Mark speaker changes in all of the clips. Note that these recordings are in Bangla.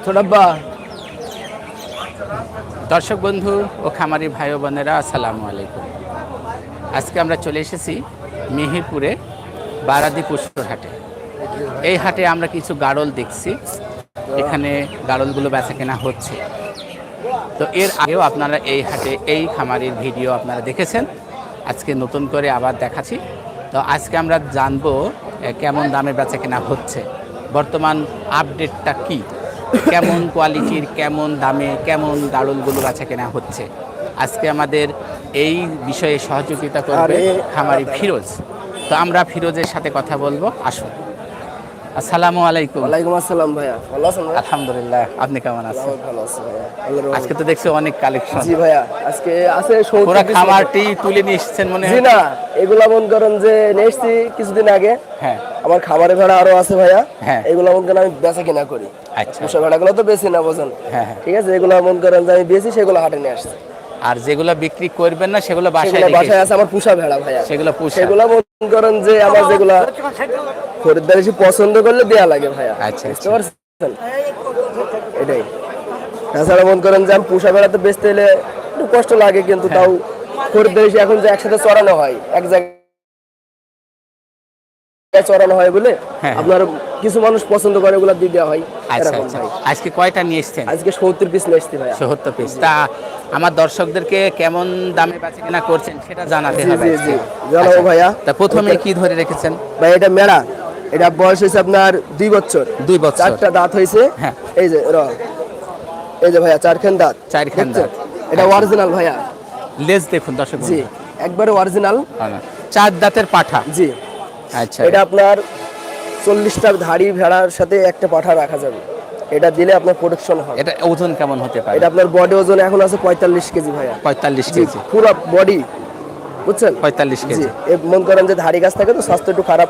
Speaker 1: ছোটাব্বা
Speaker 2: দর্শক বন্ধু ও খামারি ভাই ও বোনেরা আসসালামু আলাইকুম। আজকে আমরা চলে এসেছি মেহেরপুরে বারাদি পশুর হাটে। এই হাটে আমরা কিছু গাড়ল দেখছি, এখানে গাড়লগুলো বেচা কেনা হচ্ছে। তো এর আগেও আপনারা এই হাটে এই খামারির ভিডিও আপনারা দেখেছেন, আজকে নতুন করে আবার দেখাচ্ছি। তো আজকে আমরা জানবো কেমন দামে বেচা কেনা হচ্ছে, বর্তমান আপডেটটা কি, কেমন কোয়ালিটির, কেমন দামে, কেমন গাড়লগুলো বেচা কেনা হচ্ছে। আজকে আমাদের এই বিষয়ে সহযোগিতা করবে খামারি ফিরোজ। তো আমরা ফিরোজের সাথে কথা বলবো, আসুন। আসসালামু আলাইকুম।
Speaker 1: ওয়ালাইকুম আসসালাম ভাইয়া, ভালো আছেন ভাই?
Speaker 2: আলহামদুলিল্লাহ, আপনি কেমন আছেন?
Speaker 1: ভালো আছি ভাইয়া।
Speaker 2: আজকে তো দেখছি অনেক কালেকশন।
Speaker 1: জি ভাইয়া, আজকে আছে
Speaker 2: পুরো খামারটি তুলে নিয়ে এসেছেন মনে
Speaker 1: জি
Speaker 2: হয়।
Speaker 1: না, এগুলা মন করেন যে নেছি কিছুদিন আগে।
Speaker 2: হ্যাঁ
Speaker 1: আমার খামারে ভেড়া আরো আছে ভাইয়া।
Speaker 2: হ্যাঁ।
Speaker 1: এগুলা মন করেন আমি বেচা কিনা করি।
Speaker 2: আচ্ছা।
Speaker 1: পোষা ভেড়াগুলো তো বেশি না, বোঝেন?
Speaker 2: হ্যাঁ হ্যাঁ।
Speaker 1: ঠিক আছে, এগুলা মন করেন যে আমি বেশি, সেগুলো হাটে নিয়ে আসছি।
Speaker 2: আর যেগুলো বিক্রি করবেন না সেগুলো বাসায়
Speaker 1: সেগুলো
Speaker 2: রেখে
Speaker 1: বাসায় আছে আমার পোষা ভেড়া ভাইয়া।
Speaker 2: সেগুলো পুষা।
Speaker 1: সেগুলা মন করেন যে আমার যেগুলা খরিদ্দার এসে পছন্দ করলে দেয়া লাগে ভাইয়া।
Speaker 2: আচ্ছা,
Speaker 1: বুঝতে পারছেন? এটাই। তাছাড়া মন করেন যে আমি পোষা ভেড়া তো বেচতে এলে একটু কষ্ট লাগে, কিন্তু তাও খরিদ্দার এসে এখন যে একসাথে চড়ানো হয়, এক জায়গায় চড়ানো হয় বলে
Speaker 2: হ্যাঁ।
Speaker 1: আপনার কিছু মানুষ পছন্দ করে, ওগুলা দিয়ে দেওয়া হয়।
Speaker 2: আচ্ছা
Speaker 1: এরকম
Speaker 2: আচ্ছা।
Speaker 1: ভাই।
Speaker 2: আজকে কয়টা নিয়ে এসেছেন?
Speaker 1: আজকে 70 পিস নিয়ে এসছি ভাইয়া।
Speaker 2: ৭০ পিস। তা আমার দর্শকদেরকে কেমন দামে বেচা কেনা করছেন সেটা জানাতে
Speaker 1: জি
Speaker 2: হবে
Speaker 1: জি
Speaker 2: আজকে।
Speaker 1: জি, জানাবো
Speaker 2: আচ্ছা।
Speaker 1: ভাইয়া।
Speaker 2: তা প্রথমে কি ধরে রেখেছেন?
Speaker 1: ভাই এটা মেরা, এটা বয়স হয়েছে আপনার 2 বছর।
Speaker 2: 2 বছর।
Speaker 1: 4টা দাঁত হয়েছে।
Speaker 2: হ্যাঁ।
Speaker 1: এই যে এই যে ভাইয়া 4খান দাঁত।
Speaker 2: 4খান
Speaker 1: দেখছেন?
Speaker 2: দাঁত।
Speaker 1: এটা অরিজিনাল ভাইয়া।
Speaker 2: লেজ দেখুন দর্শক
Speaker 1: জি,
Speaker 2: বন্ধু।
Speaker 1: একবারে অরিজিনাল।
Speaker 2: 4 দাঁতের পাঠা।
Speaker 1: জি।
Speaker 2: আচ্ছা।
Speaker 1: এটা আপনার 40টা ধাড়ি ভেড়ার সাথে একটা পাঠা রাখা যাবে। এটা দিলে আপনার প্রোটেকশন হবে।
Speaker 2: এটা ওজন কেমন হতে পারে?
Speaker 1: এটা আপনার বডি ওজন এখন আছে 45 কেজি ভাইয়া।
Speaker 2: 45
Speaker 1: জি,
Speaker 2: কেজি।
Speaker 1: পুরো বডি, বুঝছেন?
Speaker 2: 45
Speaker 1: জি।
Speaker 2: কেজি।
Speaker 1: মন করেন যে ধাড়ি গাছ থাকে তো স্বাস্থ্য একটু খারাপ,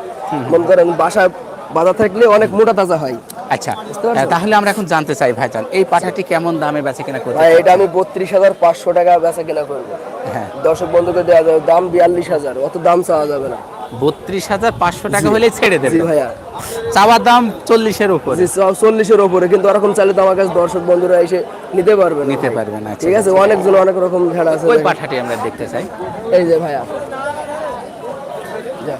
Speaker 1: মন করেন বাসায় বাঁধা থাকলে অনেক মোটা তাজা হয়।
Speaker 2: আচ্ছা।
Speaker 1: বুঝতে পারছেন?
Speaker 2: তাহলে আমরা এখন জানতে চাই ভাইজান, এই পাঠাটি কেমন দামে বেচা কেনা করতে
Speaker 1: ভাই এটা
Speaker 2: চাচ্ছেন?
Speaker 1: আমি 32,500 টাকা বেচা কেনা করবো।
Speaker 2: হ্যাঁ।
Speaker 1: দর্শক বন্ধুকে দেওয়া যাবে, দাম 42,000, অত দাম চাওয়া যাবে না।
Speaker 2: 32,500 টাকা
Speaker 1: জি।
Speaker 2: হলেই ছেড়ে
Speaker 1: জি
Speaker 2: দেবেন?
Speaker 1: ভাইয়া।
Speaker 2: চাওয়ার দাম 40-এর উপরে।
Speaker 1: জি, 40-এর উপরে, কিন্তু ওরকম চাইলে তো আমার কাছে দর্শক বন্ধুরা এসে নিতে পারবে না।
Speaker 2: নিতে পারবে না। আচ্ছা,
Speaker 1: ঠিক আছে,
Speaker 2: আচ্ছা।
Speaker 1: অনেকজন অনেক রকম ভেড়া আছে।
Speaker 2: ওই
Speaker 1: দেখেন।
Speaker 2: পাঠাটি আমরা দেখতে চাই।
Speaker 1: এই যে ভাইয়া, যা।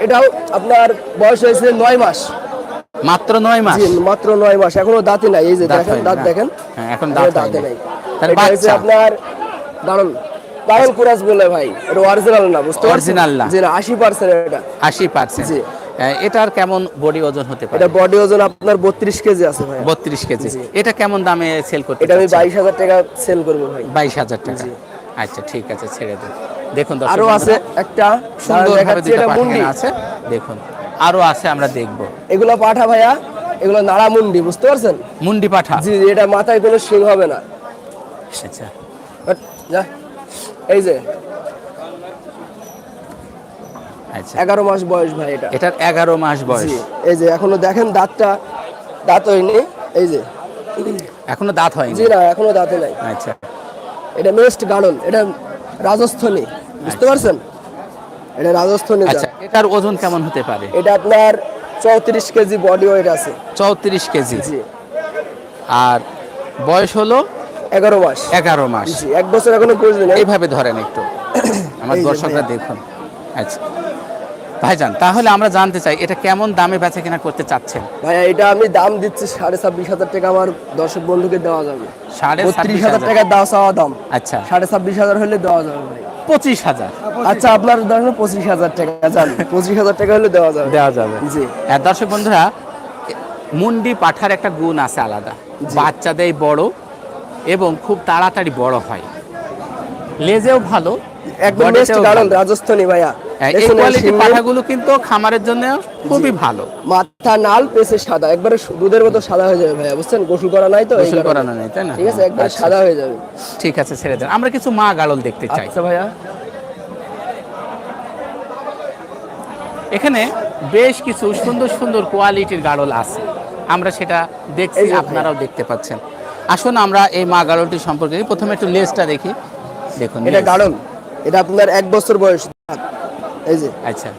Speaker 1: এটাও আপনার বয়স হয়েছে 9 মাস।
Speaker 2: মাত্র 9 মাস?
Speaker 1: জি, মাত্র 9 মাস, এখনো দাঁতে নাই। এই যে
Speaker 2: দাঁত
Speaker 1: দেখেন,
Speaker 2: হয়নি
Speaker 1: দাঁত
Speaker 2: না?
Speaker 1: দেখেন।
Speaker 2: হ্যাঁ, এখন
Speaker 1: এখনো
Speaker 2: দাঁত
Speaker 1: দাঁতে
Speaker 2: হয়নি।
Speaker 1: নাই।
Speaker 2: তাহলে
Speaker 1: এটা হচ্ছে
Speaker 2: বাচ্চা?
Speaker 1: আপনার দারুন দারুন কুরাস বলে ভাই, এটা অরিজিনাল না, বুঝতে পারছেন?
Speaker 2: অরিজিনাল না?
Speaker 1: জি না, 80% এটা।
Speaker 2: 80%?
Speaker 1: জি।
Speaker 2: এটার কেমন বডি ওজন হতে পারে?
Speaker 1: এটা বডি ওজন আপনার 32 কেজি আছে ভাই।
Speaker 2: 32 কেজি।
Speaker 1: জি।
Speaker 2: এটা কেমন দামে সেল করতে
Speaker 1: এটা আমি
Speaker 2: চাচ্ছেন?
Speaker 1: 22,000 টাকা সেল করবো ভাই।
Speaker 2: 22,000 টাকা।
Speaker 1: জি।
Speaker 2: আচ্ছা, ঠিক আছে, ছেড়ে দেন। দেখুন দর্শক
Speaker 1: আরো আছে
Speaker 2: বন্ধুরা,
Speaker 1: একটা
Speaker 2: সুন্দরভাবে
Speaker 1: দেখাচ্ছি,
Speaker 2: দুটো
Speaker 1: এটা
Speaker 2: পাঠা
Speaker 1: মুন্ডি।
Speaker 2: কেনা আছে, দেখুন। আরো আছে, আমরা দেখব।
Speaker 1: এগুলো পাঠা ভাইয়া, এগুলো নাড়া মুন্ডি, বুঝতে পারছেন?
Speaker 2: মুন্ডি পাঠা?
Speaker 1: জি, এটা মাথায় কোনো শিং হবে না।
Speaker 2: আচ্ছা।
Speaker 1: বাট, যা। এই যে
Speaker 2: আচ্ছা,
Speaker 1: 11 মাস বয়স ভাই এটা।
Speaker 2: এটার 11 মাস বয়স?
Speaker 1: জি। এই যে এখনো দেখেন দাঁত হয়নি। এই যে
Speaker 2: এখনো দাঁত হয়নি?
Speaker 1: জি না, এখনো দাঁতে নাই।
Speaker 2: আচ্ছা।
Speaker 1: এটা মেস্ট গাড়ল, এটা রাজস্থানী, বুঝতে পারছেন? এটা রাজস্থানী জাত।
Speaker 2: আচ্ছা, এটার ওজন কেমন হতে পারে?
Speaker 1: এটা আপনার 34 কেজি বডি ওয়েট আছে।
Speaker 2: 34 কেজি।
Speaker 1: জি।
Speaker 2: আর বয়স হলো
Speaker 1: 11 মাস।
Speaker 2: 11 মাস।
Speaker 1: জি, 1 বছর এখনো পর্যন্ত নেই।
Speaker 2: এইভাবে ধরেন একটু, আমার
Speaker 1: এই যে
Speaker 2: দর্শকরা
Speaker 1: ভাইয়া।
Speaker 2: দেখুন। আচ্ছা ভাইজান, তাহলে আমরা জানতে চাই এটা কেমন দামে বেচা কেনা করতে চাচ্ছেন?
Speaker 1: ভাইয়া এটা আমি দাম দিচ্ছি 26,500 টাকা, আমার দর্শক বন্ধুকে দেওয়া যাবে।
Speaker 2: 26,500
Speaker 1: টাকা দেওয়া চাওয়া দাম।
Speaker 2: আচ্ছা।
Speaker 1: 26,500 হলে দেওয়া যাবে ভাই।
Speaker 2: 25,000
Speaker 1: আচ্ছা, আপনার ধরেন 25,000 টাকা যান, 25,000 টাকা হলে দেওয়া যাবে।
Speaker 2: দেওয়া যাবে?
Speaker 1: জি।
Speaker 2: দর্শক বন্ধুরা, মুন্ডি পাঠার একটা গুণ আছে আলাদা, বাচ্চা দেয় বড় এবং খুব তাড়াতাড়ি বড় হয়, লেজেও ভালো,
Speaker 1: একদম
Speaker 2: বডিতেও
Speaker 1: বেস্ট গাড়ল,
Speaker 2: ভালো।
Speaker 1: রাজস্থানী ভাইয়া।
Speaker 2: এই
Speaker 1: দেখুন,
Speaker 2: কোয়ালিটি
Speaker 1: শিং,
Speaker 2: পাঠাগুলো কিন্তু খামারের জন্য খুবই ভালো।
Speaker 1: মাথা নাল, পেছে সাদা, একবারে দুধের মতো সাদা হয়ে যাবে ভাইয়া, বুঝছেন? গোসল করা নাই তো, এই
Speaker 2: গোসল
Speaker 1: কারণে।
Speaker 2: করানো নেই, তাই না?
Speaker 1: ঠিক আছে, একবারে
Speaker 2: আচ্ছা।
Speaker 1: সাদা হয়ে যাবে।
Speaker 2: ঠিক আছে, ছেড়ে দেন। আমরা কিছু মা গাড়ল দেখতে চাই।
Speaker 1: আচ্ছা ভাইয়া।
Speaker 2: এখানে বেশ কিছু সুন্দর সুন্দর কোয়ালিটির গাড়ল আছে, আমরা সেটা দেখছি,
Speaker 1: এই যে
Speaker 2: আপনারাও দেখতে পাচ্ছেন। আসুন আমরা এই মা গাড়লটি সম্পর্কে প্রথমে একটু লেজটা দেখি। দেখুন,
Speaker 1: এটা
Speaker 2: লেজ।
Speaker 1: গাড়ল, এটা আপনার 1 বছর বয়স। এই যে
Speaker 2: আচ্ছা,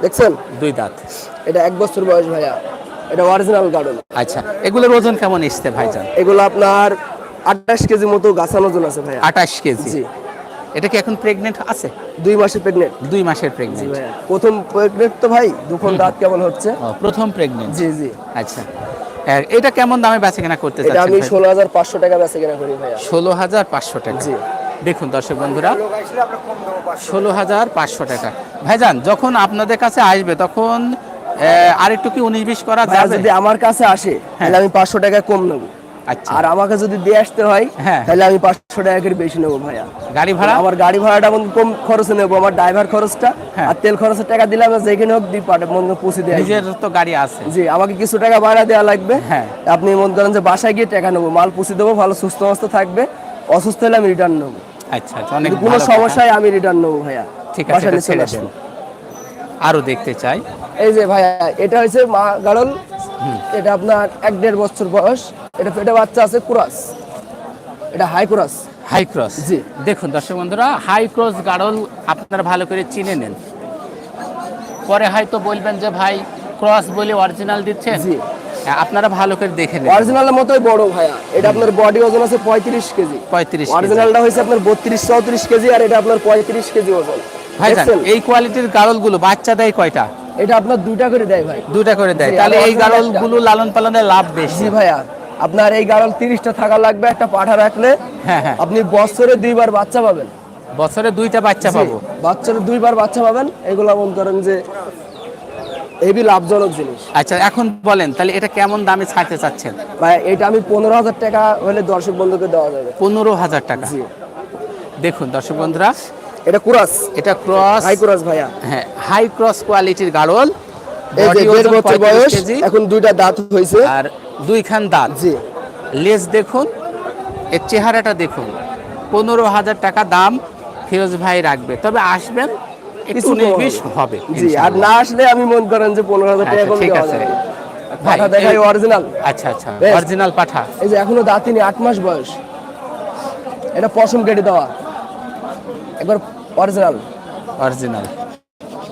Speaker 1: দেখছেন,
Speaker 2: 2 দাঁত।
Speaker 1: এটা 1 বছর বয়স ভাইয়া। এটা অরিজিনাল গাড়ল।
Speaker 2: আচ্ছা, এগুলোর ওজন কেমন এসছে ভাইজান?
Speaker 1: এগুলো আপনার 28 কেজি মতো গাছানো ওজন আছে ভাইয়া।
Speaker 2: 28 কেজি।
Speaker 1: জি।
Speaker 2: এটা কি এখন প্রেগনেন্ট আছে?
Speaker 1: 2 মাসের প্রেগনেন্ট।
Speaker 2: 2 মাসের
Speaker 1: জি
Speaker 2: প্রেগনেন্ট।
Speaker 1: ভাইয়া, প্রথম প্রেগনেন্ট তো ভাই, দুখন দাঁত কেমন হচ্ছে।
Speaker 2: প্রথম প্রেগনেন্ট।
Speaker 1: জি জি।
Speaker 2: আচ্ছা, এটা কেমন দামে বেচাকেনা করতে
Speaker 1: এটা
Speaker 2: চাচ্ছেন
Speaker 1: আমি
Speaker 2: ভাই?
Speaker 1: 16,500 টাকা বেচা কেনা করি ভাইয়া।
Speaker 2: 16,500 টাকা।
Speaker 1: জি।
Speaker 2: দেখুন দর্শক বন্ধুরা, 16,500 টাকা। ভাইজান যখন আপনাদের কাছে আসবে তখন আরেকটু কি 19-20 করা
Speaker 1: ভাইয়া
Speaker 2: যাবে?
Speaker 1: যদি আমার কাছে আসে তাহলে আমি 500 টাকা কম নেব।
Speaker 2: আচ্ছা,
Speaker 1: আর আমাকে যদি দিয়ে আসতে হয়
Speaker 2: হ্যাঁ।
Speaker 1: তাহলে আমি 500 টাকা করে বেশি নেবো ভাইয়া।
Speaker 2: গাড়ি ভাড়া?
Speaker 1: আমার গাড়ি ভাড়াটা আমি কম খরচে নেবো, আমার ড্রাইভার খরচটা
Speaker 2: হ্যাঁ।
Speaker 1: আর তেল খরচের টাকা দিলে আমি যেখানে হোক দিই পাটে মনে পৌঁছে দিয়ে আসবো।
Speaker 2: নিজের তো গাড়ি আছে।
Speaker 1: জি, আমাকে কিছু টাকা ভাড়া দেওয়া লাগবে।
Speaker 2: হ্যাঁ।
Speaker 1: আপনি মনে করেন যে বাসায় গিয়ে টাকা নেবো, মাল পৌঁছে দেবো, ভালো সুস্থ অবস্থা থাকবে, অসুস্থ হলে আমি রিটার্ন নেবো।
Speaker 2: আচ্ছা আচ্ছা, অনেক
Speaker 1: কোনো
Speaker 2: ভালো
Speaker 1: সমস্যায় আমি রিটার্ন নেবো ভাইয়া।
Speaker 2: ঠিক আছে,
Speaker 1: বাসায়
Speaker 2: এটা
Speaker 1: নিয়ে চলে
Speaker 2: ছেড়ে
Speaker 1: আসবো।
Speaker 2: দেন। আরো দেখতে চাই।
Speaker 1: এই যে ভাইয়া, এটা হচ্ছে মা গাড়ল। এটা আপনার 1-1.5 বছর বয়স। এটা পেটে বাচ্চা আছে কুরাস। এটা হাই কুরাস।
Speaker 2: High cross.
Speaker 1: জি।
Speaker 2: দেখুন দর্শক বন্ধুরা, হাই ক্রস গাড়ল আপনারা ভালো করে চিনে নেন। পরে হয়তো বলবেন যে ভাই ক্রস বলে অরিজিনাল দিচ্ছেন।
Speaker 1: জি।
Speaker 2: আপনারা ভালো করে দেখে নেন।
Speaker 1: অরিজিনালের মতোই বড় ভাইয়া। এটা আপনার বডি ওজন আছে 35 কেজি।
Speaker 2: 35 কেজি।
Speaker 1: অরিজিনালটা হয়েছে আপনার 32-34 কেজি, আর এটা আপনার 35 কেজি ওজন।
Speaker 2: ভাইজান
Speaker 1: দেখছেন?
Speaker 2: এই কোয়ালিটির গাড়লগুলো বাচ্চা দেয় কয়টা?
Speaker 1: এটা আপনার 2টা করে দেয় ভাই।
Speaker 2: 2টা করে দেয়।
Speaker 1: জি,
Speaker 2: তাহলে
Speaker 1: আর
Speaker 2: এই
Speaker 1: original
Speaker 2: গাড়লগুলো লালন পালনে লাভ বেশি।
Speaker 1: জি ভাইয়া, আপনার এই গাড়ল 30টা থাকা লাগবে, একটা পাঠা রাখলে
Speaker 2: হ্যাঁ হ্যাঁ,
Speaker 1: আপনি বছরে 2বার বাচ্চা পাবেন।
Speaker 2: বছরে 2টা বাচ্চা
Speaker 1: জি,
Speaker 2: পাবো।
Speaker 1: বছরে 2বার বাচ্চা পাবেন। এগুলো মনে করেন যে হেভি লাভজনক জিনিস।
Speaker 2: আচ্ছা, এখন বলেন তাহলে এটা কেমন দামে ছাড়তে চাচ্ছেন?
Speaker 1: ভাই এটা আমি 15,000 টাকা হলে দর্শক বন্ধুকে দেওয়া যাবে।
Speaker 2: 15,000 টাকা।
Speaker 1: জি।
Speaker 2: দেখুন দর্শক বন্ধুরা,
Speaker 1: এটা কুরাস,
Speaker 2: এটা ক্রস।
Speaker 1: হাই কুরাস ভাইয়া।
Speaker 2: হ্যাঁ, হাই ক্রস কোয়ালিটির গাড়ল।
Speaker 1: এই যে
Speaker 2: বডি
Speaker 1: 1.5
Speaker 2: ওজন
Speaker 1: বছর
Speaker 2: 35
Speaker 1: বয়স,
Speaker 2: কেজি
Speaker 1: এখন 2টা দাঁত হয়েছে।
Speaker 2: আর 2খান দাঁত।
Speaker 1: জি।
Speaker 2: লেজ দেখুন, এর চেহারাটা দেখুন। 15,000 টাকা দাম ফিরোজ ভাই রাখবে, তবে আসবেন একটু
Speaker 1: কিছু কম
Speaker 2: 19-20 হবে।
Speaker 1: জি, আর না আসলে আমি মনে করেন যে 15,000 টাকা
Speaker 2: আচ্ছা,
Speaker 1: কম
Speaker 2: ঠিক
Speaker 1: দেওয়া
Speaker 2: আছে।
Speaker 1: যাবে।
Speaker 2: ভাই,
Speaker 1: পাঠা দেখাই
Speaker 2: এই-
Speaker 1: অরিজিনাল।
Speaker 2: আচ্ছা আচ্ছা,
Speaker 1: বেশ।
Speaker 2: অরিজিনাল পাঠা।
Speaker 1: এই যে এখনো দাঁতিনি, 8 মাস বয়স। এটা পশম কেটে দেওয়া, একবার অরিজিনাল।
Speaker 2: অরিজিনাল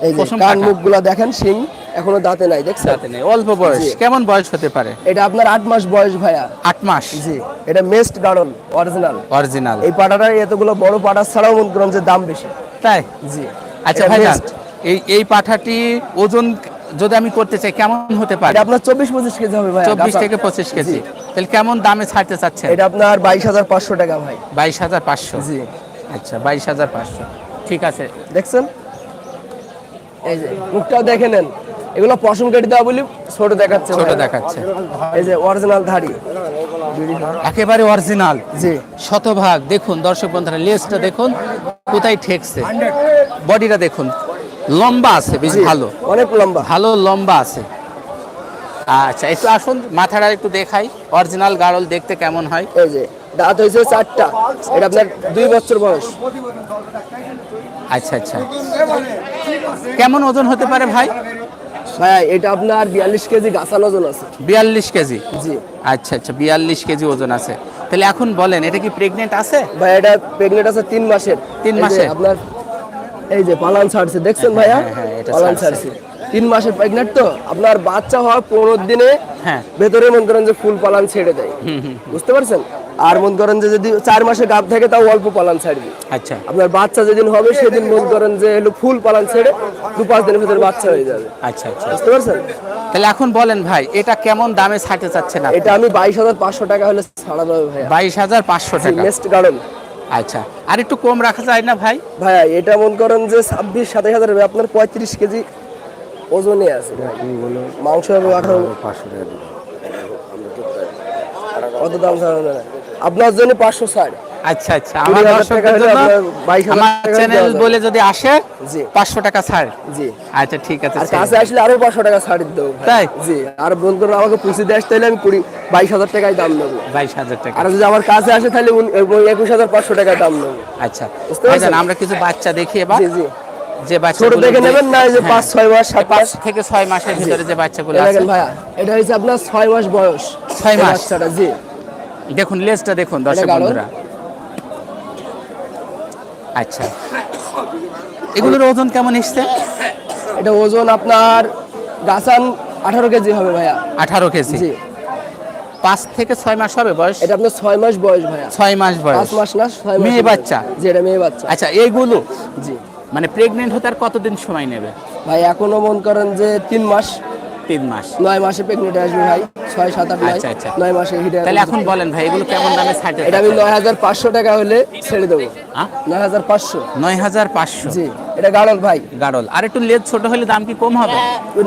Speaker 1: এই যে
Speaker 2: পশম
Speaker 1: কান
Speaker 2: পাঠা।
Speaker 1: মুখগুলা দেখেন, শিং এখনো দাঁতে নাই, দেখছেন?
Speaker 2: সাথে নেই, অল্প বয়স।
Speaker 1: জি।
Speaker 2: কেমন বয়স হতে পারে?
Speaker 1: এটা আপনার 8 মাস বয়স ভাইয়া।
Speaker 2: 8 মাস।
Speaker 1: জি। এটা মেস্ট গাড়ল অরিজিনাল।
Speaker 2: অরিজিনাল।
Speaker 1: এই পাটাটা এতগুলো বড় পাটা ছাড়াও মনে করেন যে দাম বেশি।
Speaker 2: তাই?
Speaker 1: জি।
Speaker 2: আচ্ছা
Speaker 1: এটা
Speaker 2: ভাইজান,
Speaker 1: best।
Speaker 2: এই পাঠাটি ওজন যদি আমি করতে চাই কেমন হতে পারে?
Speaker 1: এটা আপনার 24-25 কেজি হবে ভাইয়া।
Speaker 2: 24
Speaker 1: গাছা।
Speaker 2: থেকে 25 কেজি।
Speaker 1: জি।
Speaker 2: তাহলে কেমন দামে ছাড়তে চাচ্ছেন?
Speaker 1: এটা আপনার 22,500 টাকা ভাই।
Speaker 2: 22,500।
Speaker 1: জি।
Speaker 2: আচ্ছা, 22,500। ঠিক আছে।
Speaker 1: দেখছেন? এই যে মুখটাও দেখে নেন। এগুলো পশম কেটে দেওয়া বলি ছোট দেখাচ্ছে
Speaker 2: ছোট
Speaker 1: ভাইয়া।
Speaker 2: দেখাচ্ছে।
Speaker 1: এই যে অরিজিনাল ধাড়ি।
Speaker 2: একেবারে অরিজিনাল।
Speaker 1: জি।
Speaker 2: শতভাগ। দেখুন দর্শক বন্ধুরা, লেজটা দেখুন কোথায় ঠেকছে। বডিটা দেখুন, লম্বা আছে বেশ
Speaker 1: জি,
Speaker 2: ভালো।
Speaker 1: অনেক লম্বা।
Speaker 2: ভালো লম্বা আছে। আচ্ছা, একটু আসুন, মাথাটা একটু দেখাই। অরিজিনাল গাড়ল দেখতে কেমন হয়?
Speaker 1: এই যে দাঁত হয়েছে 4টা। এটা আপনার 2 বছর বয়স।
Speaker 2: আচ্ছা আচ্ছা, কেমন ওজন হতে পারে ভাই?
Speaker 1: ভাইয়া এটা আপনার 42 কেজি গাছাল ওজন আছে।
Speaker 2: 42 কেজি।
Speaker 1: জি।
Speaker 2: আচ্ছা আচ্ছা, 42 কেজি ওজন আছে। তাহলে এখন বলেন, এটা কি প্রেগনেন্ট আছে?
Speaker 1: ভাই এটা প্রেগনেন্ট আছে 3 মাসের।
Speaker 2: 3
Speaker 1: এই যে
Speaker 2: মাসের?
Speaker 1: আপনার এই যে পালান ছাড়ছে, দেখছেন ভাইয়া?
Speaker 2: হ্যাঁ, হ্যাঁ, এটা
Speaker 1: পালান
Speaker 2: ছাড়ছে।
Speaker 1: ছাড়ছে। 3 মাসের প্রেগনেন্ট তো আপনার বাচ্চা হওয়ার 15 দিনে
Speaker 2: হ্যাঁ।
Speaker 1: ভেতরে মন করেন যে ফুল পালান ছেড়ে দেয়। বুঝতে পারছেন? আর মন করেন যে যদি 4 মাসে গাব থাকে তাও অল্প পালান ছাড়বে।
Speaker 2: আচ্ছা
Speaker 1: আপনার বাচ্চা যেদিন হবে সেদিন মন করেন যে হলো ফুল পালান ছেড়ে 2-5 দিনের ভিতরে বাচ্চা হয়ে যাবে।
Speaker 2: আচ্ছা আচ্ছা।
Speaker 1: বুঝতে পারছেন?
Speaker 2: তাহলে এখন বলেন ভাই, এটা কেমন দামে ছাড়তে চাচ্ছেন আপনি?
Speaker 1: এটা আমি 22,500 টাকা হলে ছাড়া যাবে ভাইয়া।
Speaker 2: 22,500 টাকা।
Speaker 1: নেক্সট গার্ডেন
Speaker 2: আচ্ছা, আর একটু কম রাখা যায় না ভাই?
Speaker 1: ভাইয়া এটা মন করেন যে 26-27 হাজার হবে, আপনার 35 কেজি ওজনে আছে ভাই। মাংস হবে 18,500 টাকা। কত দাম ছাড়ানো না আপনার জন্য 500 ছাড়।
Speaker 2: আচ্ছা আচ্ছা, আমার
Speaker 1: 20,000
Speaker 2: দর্শকদের
Speaker 1: টাকা হলে
Speaker 2: জন্য
Speaker 1: আপনার 22,000
Speaker 2: আমার
Speaker 1: টাকা
Speaker 2: চ্যানেল
Speaker 1: দেওয়া যাবে।
Speaker 2: বলে যদি আসে
Speaker 1: জি
Speaker 2: 500 টাকা ছাড়।
Speaker 1: জি।
Speaker 2: আচ্ছা ঠিক আছে,
Speaker 1: আর
Speaker 2: ছেড়ে
Speaker 1: কাছে
Speaker 2: দিন।
Speaker 1: আসলে আরো 500 টাকা ছাড় দেবো ভাই।
Speaker 2: তাই?
Speaker 1: জি। আর বন্ধ করে আমাকে পুষি দিয়ে আসতে হলে আমি 22,000 টাকায় দাম নেবো।
Speaker 2: 22,000 টাকা।
Speaker 1: আর যদি আমার কাছে আসে তাহলে 21,500 টাকা দাম নেবো।
Speaker 2: আচ্ছা
Speaker 1: বুঝতে
Speaker 2: ভাইজান,
Speaker 1: পারছেন?
Speaker 2: আমরা কিছু বাচ্চা দেখি এবার।
Speaker 1: জি জি।
Speaker 2: যে বাচ্চা
Speaker 1: ছোট দেখে নেবেন না, এই যে 5-6 মাস 7 মাস
Speaker 2: 5 থেকে 6 মাসের ভিতরে যে বাচ্চাগুলো
Speaker 1: এটা
Speaker 2: আছে।
Speaker 1: দেখেন ভাইয়া, এটা হচ্ছে আপনার 6 মাস বয়স।
Speaker 2: 6
Speaker 1: এই
Speaker 2: মাস?
Speaker 1: বাচ্চাটা জি।
Speaker 2: দেখুন লেজটা দেখুন দর্শক
Speaker 1: এটা গাঢ়।
Speaker 2: বন্ধুরা। আচ্ছা, এগুলোর ওজন কেমন এসছে?
Speaker 1: এটা ওজন আপনার গাছান 18 কেজি হবে ভাইয়া।
Speaker 2: 18 কেজি।
Speaker 1: জি
Speaker 2: 5 থেকে 6 মাস হবে বয়স?
Speaker 1: এটা আপনার 6 মাস বয়স ভাইয়া।
Speaker 2: 6 মাস বয়স।
Speaker 1: 5 মাস না 6 মাস
Speaker 2: মেয়ে বাচ্চা?
Speaker 1: জি এটা মেয়ে বাচ্চা।
Speaker 2: আচ্ছা এইগুলো
Speaker 1: জি
Speaker 2: মানে প্রেগনেন্ট হতে আর কতদিন সময় নেবে?
Speaker 1: ভাই এখনো মন করেন যে 3 মাস
Speaker 2: 3 মাস।
Speaker 1: 9 মাসে প্রেগনেন্ট আসবে ভাই। 6 7 8 9
Speaker 2: আচ্ছা, আচ্ছা।
Speaker 1: 9 মাসে হিটে।
Speaker 2: তাহলে এখন বলেন ভাই এগুলো কেমন দামে ছাড়তে?
Speaker 1: এটা আমি 9500 টাকা হলে ছেড়ে দেবো। 9500।
Speaker 2: 9500।
Speaker 1: জি এটা গাড়ল ভাই।
Speaker 2: গাড়ল। আর একটু লেজ ছোট হলে দাম কি কম হবে?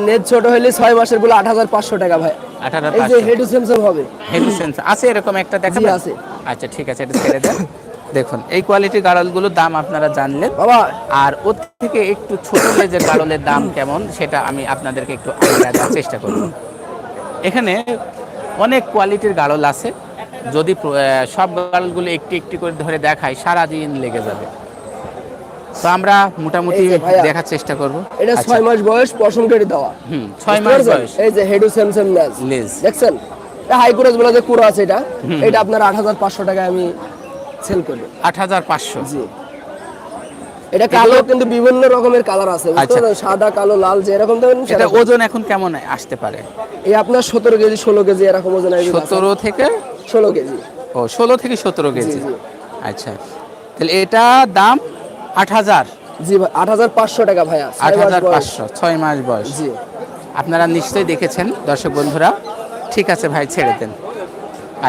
Speaker 1: নেট ছোট হলে 6 মাসের গুলো 8500 টাকা ভাই। এই যে
Speaker 2: 18,500।
Speaker 1: হেডু সেমসম হবে।
Speaker 2: হেভি সেন্স আছে এরকম একটা দেখাবেন?
Speaker 1: জি, আছে।
Speaker 2: আচ্ছা ঠিক আছে, এটা ছেড়ে দেন। দেখুন এই কোয়ালিটির গাড়লগুলোর দাম আপনারা জানলেন।
Speaker 1: বাবা
Speaker 2: আর ওর থেকে একটু ছোট লেজের গাড়লের দাম কেমন সেটা আমি আপনাদেরকে একটু আইডিয়া দেওয়ার চেষ্টা করব। এখানে অনেক কোয়ালিটির গাড়ল আছে। যদি সব গাড়লগুলো একটি একটি করে ধরে দেখাই সারাদিন লেগে যাবে, তো আমরা মোটামুটি
Speaker 1: এই যে ভাইয়া,
Speaker 2: দেখার চেষ্টা করব।
Speaker 1: এটা 6 মাস বয়স পশম কেটে দেওয়া।
Speaker 2: 6 মাস বয়স।
Speaker 1: এই যে হেডু সেমসম
Speaker 2: লেজ।
Speaker 1: দেখছেন এটা হাই কুরাস বলা যে কুরা আছে এটা। এটা আপনার 8500 টাকায় আমি সেল করি।
Speaker 2: 8500।
Speaker 1: জি এটা কালো কিন্তু বিভিন্ন রকমের কালার আছে বুঝতে
Speaker 2: আচ্ছা।
Speaker 1: পারছেন? সাদা কালো লাল যে এরকম দেখেন
Speaker 2: এটা ওজন এখন কেমন আসতে পারে?
Speaker 1: এই আপনার 17 কেজি 16 কেজি এরকম ওজন আসবে।
Speaker 2: 17 থেকে
Speaker 1: 16 কেজি।
Speaker 2: ও 16 থেকে 17 কেজি।
Speaker 1: জি।
Speaker 2: আচ্ছা তাহলে এটা দাম 8000।
Speaker 1: জি ভাই 8500 টাকা ভাইয়া।
Speaker 2: 8500। 6 মাস বয়স।
Speaker 1: জি
Speaker 2: আপনারা নিশ্চয়ই দেখেছেন দর্শক বন্ধুরা। ঠিক আছে ভাই ছেড়ে দেন।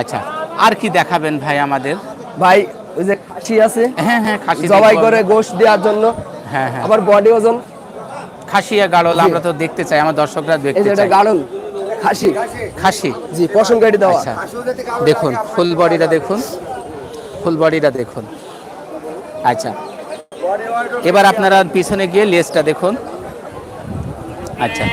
Speaker 2: আচ্ছা আর কি দেখাবেন ভাই আমাদের?
Speaker 1: ভাই ওই যে খাসি আছে
Speaker 2: হ্যাঁ হ্যাঁ খাসি
Speaker 1: জবাই
Speaker 2: দেখবো
Speaker 1: করে
Speaker 2: আমরা।
Speaker 1: গোশত দেওয়ার জন্য।
Speaker 2: হ্যাঁ হ্যাঁ
Speaker 1: আবার বডি ওজন
Speaker 2: খাসিয়া গাড়ল
Speaker 1: জি।
Speaker 2: আমরা তো দেখতে চাই, আমার দর্শকরা
Speaker 1: এই
Speaker 2: দেখতে
Speaker 1: যে এটা
Speaker 2: চাই।
Speaker 1: গাড়ল খাসি।
Speaker 2: খাসি।
Speaker 1: জি পশম কেটে দেওয়া।
Speaker 2: আচ্ছা দেখুন ফুল বডিটা দেখুন, ফুল বডিটা দেখুন। আচ্ছা এবার আপনারা পিছনে গিয়ে লেজটা দেখুন। আচ্ছা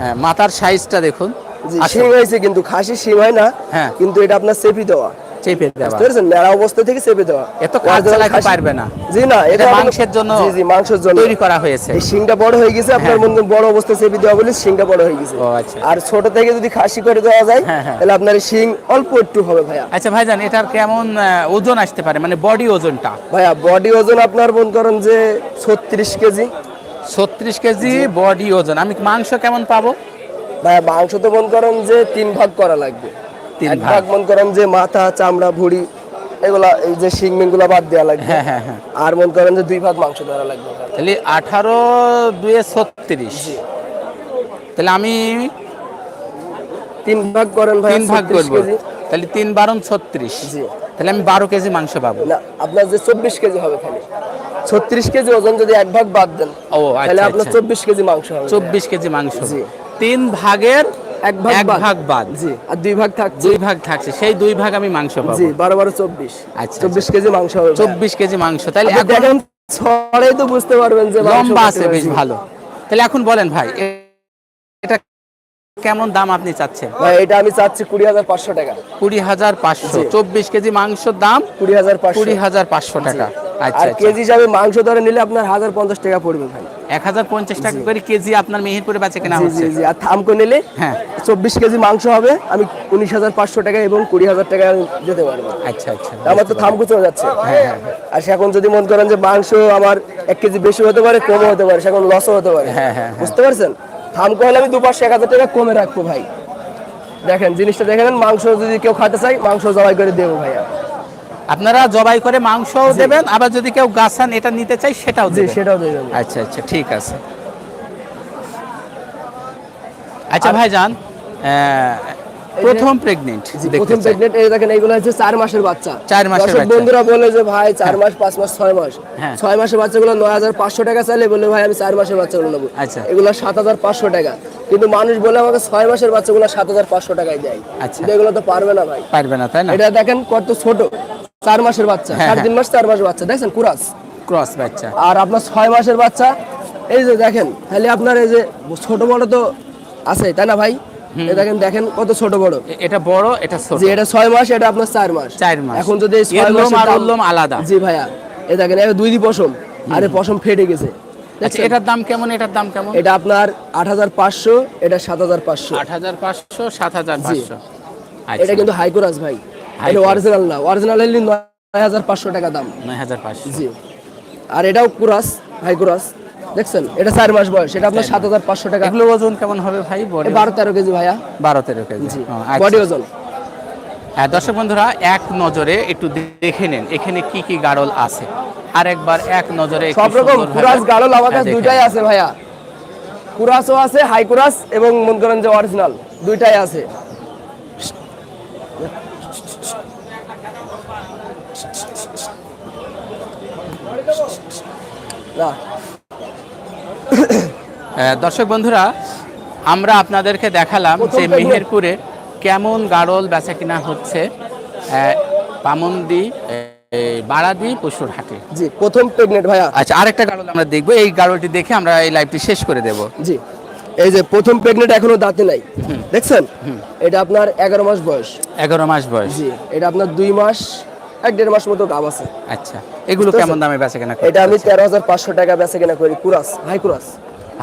Speaker 2: হ্যাঁ মাথার সাইজটা দেখুন।
Speaker 1: জি
Speaker 2: আচ্ছা,
Speaker 1: শিং হয়েছে কিন্তু খাসি শিং হয় না।
Speaker 2: হ্যাঁ।
Speaker 1: কিন্তু এটা আপনার চেপি দেওয়া।
Speaker 2: চেপে দেওয়া।
Speaker 1: বুঝতে পেরেছেন? মেরা অবস্থা থেকে চেপে দেওয়া।
Speaker 2: এত কাজ
Speaker 1: Original
Speaker 2: চালাতে
Speaker 1: খাসি।
Speaker 2: পারবে না।
Speaker 1: জি না
Speaker 2: এটা
Speaker 1: আপনার-
Speaker 2: মাংসের জন্য
Speaker 1: জি জি মাংসের জন্য
Speaker 2: তৈরি করা হয়েছে।
Speaker 1: এই শিংটা বড় হয়ে গেছে আপনার
Speaker 2: হ্যাঁ।
Speaker 1: মনে করেন বড় অবস্থায় চেপে দেওয়া বলে শিংটা বড় হয়ে গেছে।
Speaker 2: ও আচ্ছা।
Speaker 1: আর ছোট থেকে যদি খাসি করে দেওয়া যায়
Speaker 2: হ্যাঁ, হ্যাঁ।
Speaker 1: তাহলে আপনার শিং অল্প একটু হবে ভাইয়া।
Speaker 2: আচ্ছা ভাইজান এটার কেমন ওজন আসতে পারে, মানে বডি ওজনটা?
Speaker 1: ভাইয়া বডি ওজন আপনার মনে করেন যে 36 কেজি।
Speaker 2: 36 কেজি বডি ওজন। আমি মাংস কেমন পাবো?
Speaker 1: ভাইয়া মাংস তো মনে করেন যে 3 ভাগ করা লাগবে।
Speaker 2: 3
Speaker 1: এক
Speaker 2: ভাগ।
Speaker 1: ভাগ মনে করেন যে মাথা চামড়া ভুঁড়ি এগুলা এই যে শিং মিংগুলা বাদ দেওয়া লাগবে।
Speaker 2: হ্যাঁ হ্যাঁ হ্যাঁ।
Speaker 1: আর মনে করেন যে 2 ভাগ মাংস ধরা লাগবে।
Speaker 2: তাহলে 18 2 36। তাহলে আমি
Speaker 1: 3 ভাগ করেন ভাই
Speaker 2: 3 ভাগ
Speaker 1: 36
Speaker 2: করব।
Speaker 1: কেজি।
Speaker 2: তাহলে 3 12 36।
Speaker 1: জি
Speaker 2: তাহলে আমি 12 কেজি মাংস পাবো।
Speaker 1: না আপনার যে 24 কেজি হবে খালি 36 কেজি ওজন যদি এক ভাগ বাদ দেন
Speaker 2: ও
Speaker 1: তাহলে
Speaker 2: আচ্ছা
Speaker 1: আপনার
Speaker 2: আচ্ছা।
Speaker 1: 24 কেজি মাংস হবে।
Speaker 2: 24 কেজি মাংস।
Speaker 1: জি।
Speaker 2: 3 ভাগের
Speaker 1: এক ভাগ
Speaker 2: এক ভাগ বাদ।
Speaker 1: জি আর 2 ভাগ থাকছে।
Speaker 2: 2 ভাগ থাকছে, সেই 2 ভাগ আমি মাংস পাবো।
Speaker 1: জি 12 12 24।
Speaker 2: আচ্ছা,
Speaker 1: 24 কেজি মাংস হবে।
Speaker 2: 24 কেজি মাংস। তাহলে
Speaker 1: আপনি
Speaker 2: এখন
Speaker 1: দেখেন ছড়াই তো বুঝতে পারবেন যে মাংস
Speaker 2: লম্বা
Speaker 1: কত
Speaker 2: আছে বেশ
Speaker 1: হয়েছে।
Speaker 2: ভালো। তাহলে এখন বলেন ভাই এটা কেমন দাম আপনি চাচ্ছেন?
Speaker 1: ভাই এটা আমি চাচ্ছি 20500 টাকা।
Speaker 2: 20,500।
Speaker 1: জি।
Speaker 2: 24 কেজি মাংসের দাম
Speaker 1: 20500।
Speaker 2: 20,500 টাকা। আচ্ছা
Speaker 1: আর
Speaker 2: আচ্ছা।
Speaker 1: কেজি হিসাবে মাংস ধরে নিলে আপনার 1050 টাকা পড়বে ভাই।
Speaker 2: 1050 টাকা করে কেজি আপনার মেহেরপুরে বেচে কেনা
Speaker 1: জি
Speaker 2: হচ্ছে?
Speaker 1: জি জি আর থামকো নিলে
Speaker 2: হ্যাঁ
Speaker 1: 24 কেজি মাংস হবে আমি 19,500 টাকা এবং 20,000 টাকা আমি দিতে পারবো।
Speaker 2: আচ্ছা আচ্ছা।
Speaker 1: আমার তো থামকো চলে যাচ্ছে। আর সে এখন যদি মনে করেন যে মাংস আমার 1 কেজি বেশি হতে পারে কমও হতে পারে, সেখন লসও হতে পারে।
Speaker 2: হ্যাঁ, হ্যাঁ, হ্যাঁ।
Speaker 1: বুঝতে পারছেন? থামকো হলে আমি 2-5-1000 টাকা কমে রাখবো ভাই। দেখেন জিনিসটা দেখেন, মাংস যদি কেউ খেতে চাই মাংস জবাই করে দেবো ভাইয়া।
Speaker 2: আপনারা জবাই করে মাংসও দেবেন, আবার যদি কেউ গাছান এটা নিতে চাই সেটাও
Speaker 1: জি
Speaker 2: দেবেন।
Speaker 1: সেটাও দেবেন।
Speaker 2: আচ্ছা আচ্ছা ঠিক আছে। আচ্ছা ভাইজান প্রথম প্রেগনেন্ট
Speaker 1: জি, প্রথম প্রেগনেন্ট এই দেখেন এইগুলো হচ্ছে 4 মাসের বাচ্চা।
Speaker 2: 4 মাসের
Speaker 1: দর্শক
Speaker 2: বাচ্চা।
Speaker 1: বন্ধুরা বলে যে ভাই 4 মাস 5 মাস 6 মাস।
Speaker 2: হ্যাঁ।
Speaker 1: 6 মাসের বাচ্চাগুলো 9500 টাকা চাইলে বলে ভাই আমি 4 মাসের বাচ্চাগুলো নেবো।
Speaker 2: আচ্ছা।
Speaker 1: এগুলো 7500 টাকা। কিন্তু মানুষ বলে আমাকে 6 মাসের বাচ্চাগুলো 7500 টাকায় দেয়।
Speaker 2: আচ্ছা।
Speaker 1: কিন্তু এগুলো তো পারবে না ভাই।
Speaker 2: পারবে না তাই না?
Speaker 1: এটা দেখেন কত ছোট 4 মাসের বাচ্চা,
Speaker 2: হ্যাঁ,
Speaker 1: 3.5 মাস 4 মাসের বাচ্চা দেখছেন কুরাস।
Speaker 2: ক্রস বাচ্চা।
Speaker 1: আর আপনার 6 মাসের বাচ্চা এই যে দেখেন তাহলে আপনার এই যে ছোট বড় তো আছে তাই না ভাই? এই দেখেন দেখেন কত ছোট বড়।
Speaker 2: এটা বড় এটা ছোট।
Speaker 1: জি এটা 6 মাস এটা আপনার 4 মাস।
Speaker 2: 4 মাস।
Speaker 1: এখন যদি এই 6
Speaker 2: এর লোম
Speaker 1: মাসের
Speaker 2: আর
Speaker 1: দাম-
Speaker 2: ওর লোম আলাদা।
Speaker 1: জি ভাইয়া এই দেখেন এই 2 পশম আর এই পশম ফেটে গেছে।
Speaker 2: আচ্ছা
Speaker 1: দেখছেন?
Speaker 2: এটার দাম কেমন? এটার দাম কেমন?
Speaker 1: এটা আপনার 8500 এটা 7500।
Speaker 2: 8,500 7,500।
Speaker 1: এটা
Speaker 2: আচ্ছা
Speaker 1: কিন্তু হাই কোরাস ভাই।
Speaker 2: হাই
Speaker 1: এটা
Speaker 2: কোরাস।
Speaker 1: অরিজিনাল না, অরিজিনাল হলে 9500 টাকা দাম।
Speaker 2: 9,500।
Speaker 1: জি আর এটাও কোরাস হাই কোরাস। দেখছেন এটা 4 মাস বয়স, এটা আপনার 7,500 টাকা।
Speaker 2: এগুলো ওজন কেমন হবে ভাই? বডি
Speaker 1: 12-13 কেজি ভাইয়া।
Speaker 2: 12-13 কেজি।
Speaker 1: জি
Speaker 2: আচ্ছা।
Speaker 1: বডি ওজন।
Speaker 2: হ্যাঁ দর্শক বন্ধুরা, এক নজরে একটু দেখে নেন এখানে কি কি গাড়ল আছে। আরেকবার এক নজরে একটু
Speaker 1: সব রকম
Speaker 2: সুন্দরভাবে
Speaker 1: কুরাস গাড়ল আমার কাছে
Speaker 2: দেখে
Speaker 1: দুইটাই
Speaker 2: নেন।
Speaker 1: আছে ভাইয়া। কুরাসও আছে, হাই কুরাস এবং মনে করেন যে অরিজিনাল দুইটাই আছে। না
Speaker 2: দর্শক বন্ধুরা, আমরা আপনাদেরকে দেখালাম
Speaker 1: প্রথম
Speaker 2: যে
Speaker 1: pregnant।
Speaker 2: মেহেরপুরে কেমন গাড়ল বেচা কিনা হচ্ছে পামন্দি বারাদি পশুর হাটে।
Speaker 1: জি প্রথম প্রেগনেন্ট ভাইয়া।
Speaker 2: আচ্ছা, আরেকটা গাড়ল আমরা দেখবো, এই গাড়লটি দেখে আমরা এই লাইভটি শেষ করে দেব।
Speaker 1: জি এই যে প্রথম প্রেগনেন্ট, এখনো দাঁতে নাই, দেখছেন? এটা আপনার 11 মাস বয়স।
Speaker 2: 11 মাস বয়স।
Speaker 1: জি এটা আপনার 2 মাস 1.5 মাস মতো গাব আছে।
Speaker 2: আচ্ছা, এগুলো
Speaker 1: বুঝতে
Speaker 2: কেমন
Speaker 1: পারছেন?
Speaker 2: দামে বেচা কেনা
Speaker 1: এটা আমি 13,500 টাকা বেচা কেনা করি। কুরাস, হাই কুরাস।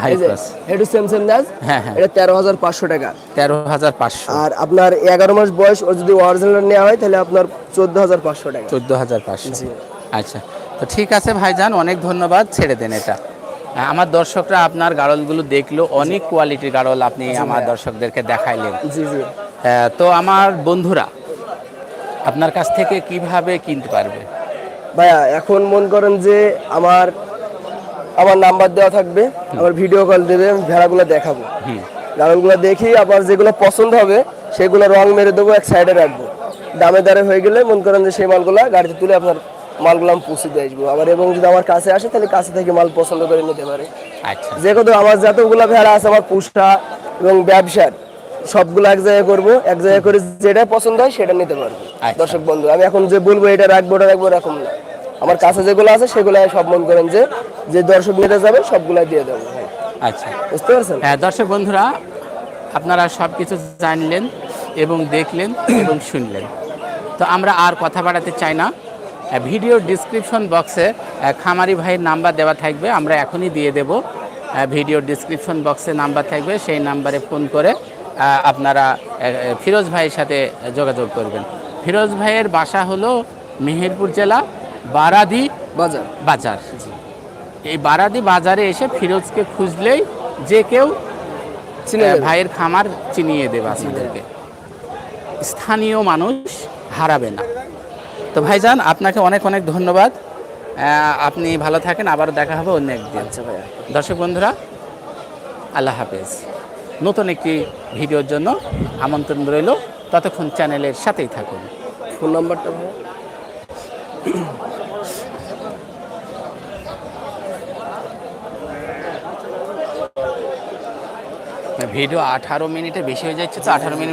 Speaker 2: হাই
Speaker 1: এই যে,
Speaker 2: ক্লাস।
Speaker 1: এটা সেম সেম দাজ।
Speaker 2: হ্যাঁ, হ্যাঁ।
Speaker 1: এটা 13,500 টাকা।
Speaker 2: 13,500।
Speaker 1: আর আপনার 11 মাস বয়স, ওর যদি অরিজিনাল নেওয়া হয় তাহলে আপনার 14,500 টাকা।
Speaker 2: 14,500।
Speaker 1: জি।
Speaker 2: আচ্ছা, তো ঠিক আছে ভাইজান, অনেক ধন্যবাদ, ছেড়ে দেন এটা। আমার দর্শকরা আপনার গাড়লগুলো দেখলো, অনেক কোয়ালিটির গাড়ল আপনি আমার
Speaker 1: ভাইয়া।
Speaker 2: দর্শকদেরকে দেখাইলেন।
Speaker 1: জি জি
Speaker 2: তো আমার বন্ধুরা আপনার কাছ থেকে কিভাবে কিনতে পারবে?
Speaker 1: ভাইয়া, এখন মন করেন যে আমার নাম্বার দেওয়া থাকবে, আমার ভিডিও কল দেবে, আমি ভেড়াগুলো দেখাবো, গাড়লগুলো দেখি, আবার যেগুলো পছন্দ হবে সেগুলো রং মেরে দেবো, এক সাইডে রাখবো। দামে দারে হয়ে গেলে মন করেন যে সেই মালগুলা গাড়িতে তুলে আপনার মালগুলো আমি পৌঁছে দিয়ে আসবো। আবার এবং যদি আমার কাছে আসে তাহলে কাছে থেকে মাল পছন্দ করে নিতে পারে।
Speaker 2: আচ্ছা,
Speaker 1: যে কত আমার যতগুলো ভেড়া আছে আমার পুষা এবং ব্যবসার সবগুলো এক জায়গায় করবো, এক জায়গায় করে যেটা পছন্দ হয় সেটা নিতে পারবো।
Speaker 2: আচ্ছা।
Speaker 1: দর্শক বন্ধু, আমি এখন যে বলবো এটা রাখবো ওটা রাখবো এরকম না, আমার কাছে যেগুলো আছে সেগুলো সব মন করেন যে যে দর্শক নিতে যাবে সবগুলা দিয়ে দেবো।
Speaker 2: আচ্ছা।
Speaker 1: বুঝতে পারছেন?
Speaker 2: দর্শক বন্ধুরা, আপনারা সব কিছু জানলেন এবং দেখলেন এবং শুনলেন। তো আমরা আর কথা বাড়াতে চাই না। ভিডিও ডিসক্রিপশন বক্সে খামারি ভাইয়ের নাম্বার দেওয়া থাকবে, আমরা এখনই দিয়ে দেব। ভিডিও ডিসক্রিপশন বক্সে নাম্বার থাকবে, সেই নাম্বারে ফোন করে আপনারা ফিরোজ ভাইয়ের সাথে যোগাযোগ করবেন। ফিরোজ ভাইয়ের বাসা হলো মেহেরপুর জেলা বারাদি
Speaker 1: বাজার।
Speaker 2: বাজার। এই বারাদি বাজারে এসে ফিরোজকে খুঁজলেই যে কেউ
Speaker 1: চিনে যাবে।
Speaker 2: ভাইয়ের খামার চিনিয়ে দেবে আপনাদেরকে। স্থানীয় মানুষ হারাবে না। তো ভাইজান, আপনাকে অনেক অনেক ধন্যবাদ। আপনি ভালো থাকেন, আবারও দেখা হবে অন্য একদিন।
Speaker 1: আচ্ছা ভাইয়া।
Speaker 2: দর্শক বন্ধুরা, আল্লাহ হাফেজ। নতুন একটি ভিডিওর জন্য আমন্ত্রণ রইল, ততক্ষণ চ্যানেলের সাথেই থাকুন।
Speaker 1: ফোন নাম্বারটা ভাইয়া।
Speaker 2: ভিডিও 18 মিনিটে বেশি হয়ে যাচ্ছে, তো 18 মিনিট